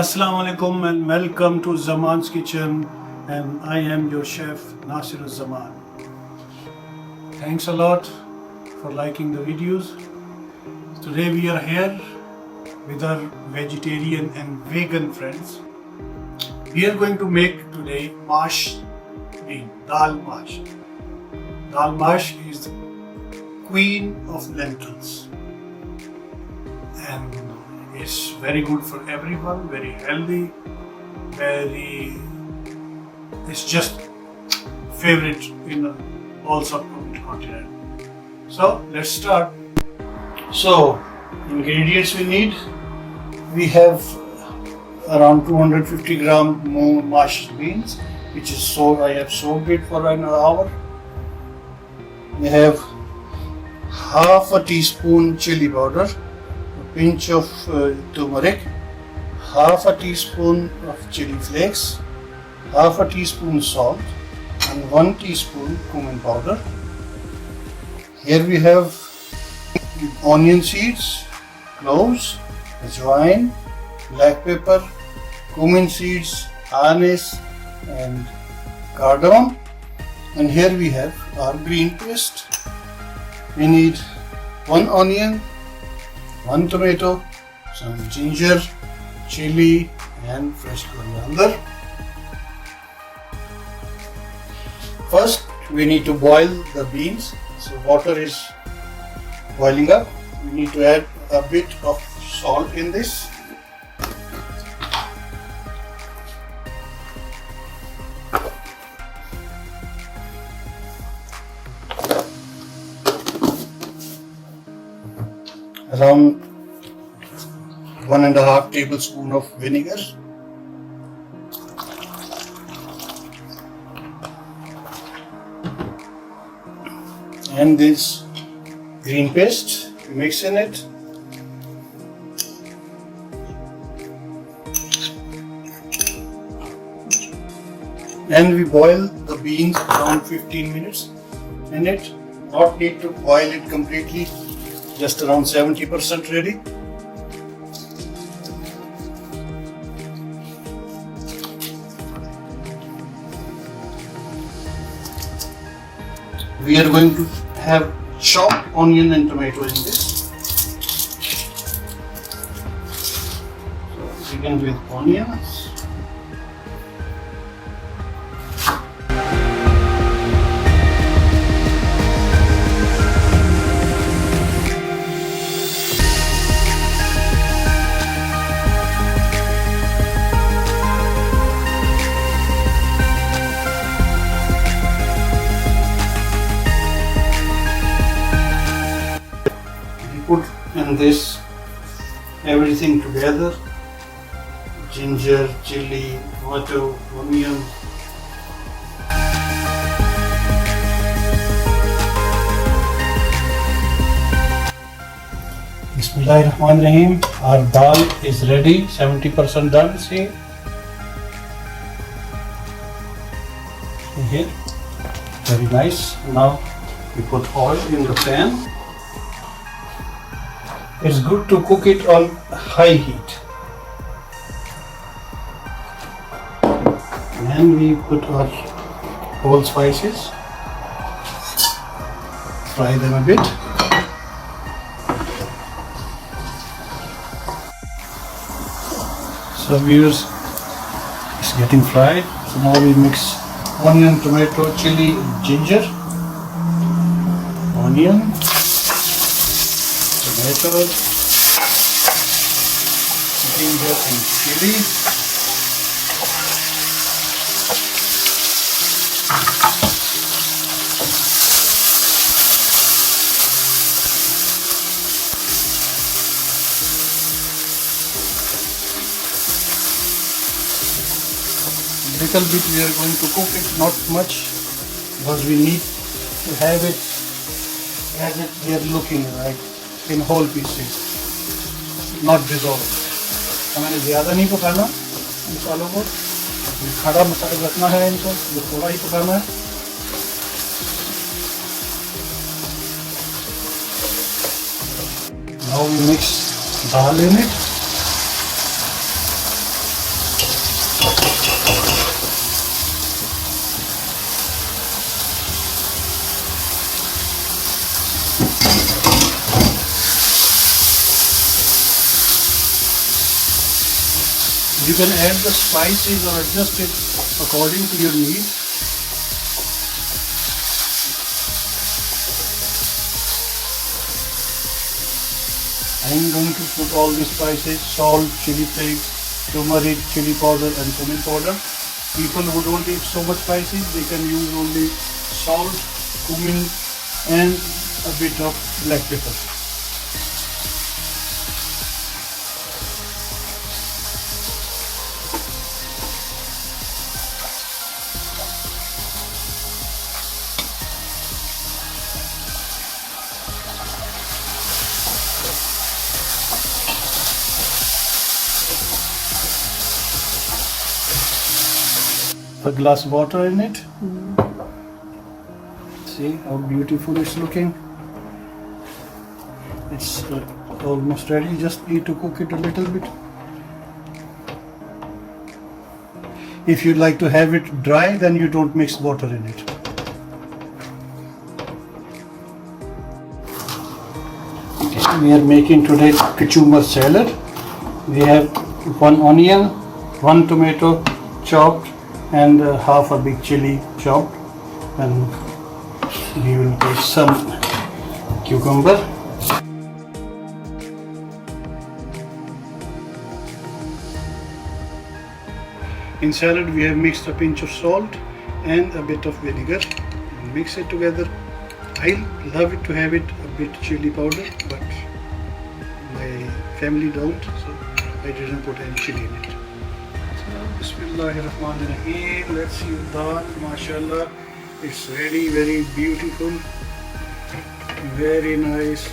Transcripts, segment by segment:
Assalamu alaikum and welcome to Zamans Kitchen, and I am your chef Nasir Zaman. Thanks a lot for liking the videos. Today we are here with our vegetarian and vegan friends. We are going to make today mash bean, Daal Mash. Daal Mash is the queen of lentils and it's very good for everyone, very healthy, it's just favorite in all subcontinent. So let's start. So ingredients we have around 250 gram more mashed beans, which is I have soaked it for an hour. We have half a teaspoon chili powder, pinch of turmeric, half a teaspoon of chili flakes, half a teaspoon salt, and 1 teaspoon cumin powder. Here we have onion seeds, cloves, ajwain, black pepper, cumin seeds, anise, and cardamom. And here we have our green paste. We need 1 onion, 1 tomato, some ginger, chilli, and fresh coriander. First, we need to boil the beans. So water is boiling up. We need to add a bit of salt in this. Around 1.5 tablespoon of vinegar. And this green paste, we mix in it. And we boil the beans around 15 minutes in it. Not need to boil it completely, just around 70% ready. We are going to have chopped onion and tomato in this. So begin with onions. Put in this everything together: ginger, chili, tomato, onion. Bismillahirrahmanirrahim. Our dal is ready, 70% done. See here, very nice. Now we put oil in the pan. It's good to cook it on high heat. And we put our whole spices, fry them a bit. So viewers, it's getting fried. So now we mix onion, tomato, chili, and ginger. Onion, tomato, ginger and chili. Little bit we are going to cook it, not much, because we need to have it as it we are looking like in whole pieces, not dissolved. हमें ज़्यादा नहीं पकाना मसालों को, खड़ा मसाला रखना है इनको, ये थोड़ा ही पकाना है. Now we mix dal in it. You can add the spices or adjust it according to your need. I'm going to put all the spices: salt, chili flakes, turmeric, chili powder and cumin powder. People who don't eat so much spices, they can use only salt, cumin and a bit of black pepper. A glass of water in it. See how beautiful it's looking. It's almost ready. You just need to cook it a little bit. If you like to have it dry, then you don't mix water in it. We are making today cucumber salad. We have 1 onion, 1 tomato chopped, and half a big chili chopped, and we will take some cucumber. In salad we have mixed a pinch of salt and a bit of vinegar. Mix it together. I love it to have it a bit chili powder, but my family don't, so I didn't put any chili in it. Bismillahirrahmanirrahim. Let's see dal, mashallah. It's ready, very beautiful, very nice.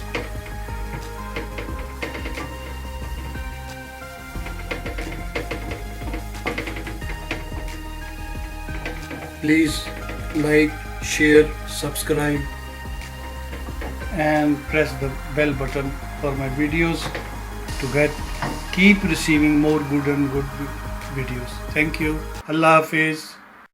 Please like, share, subscribe and press the bell button for my videos to keep receiving more good videos. Thank you. Allah Hafiz.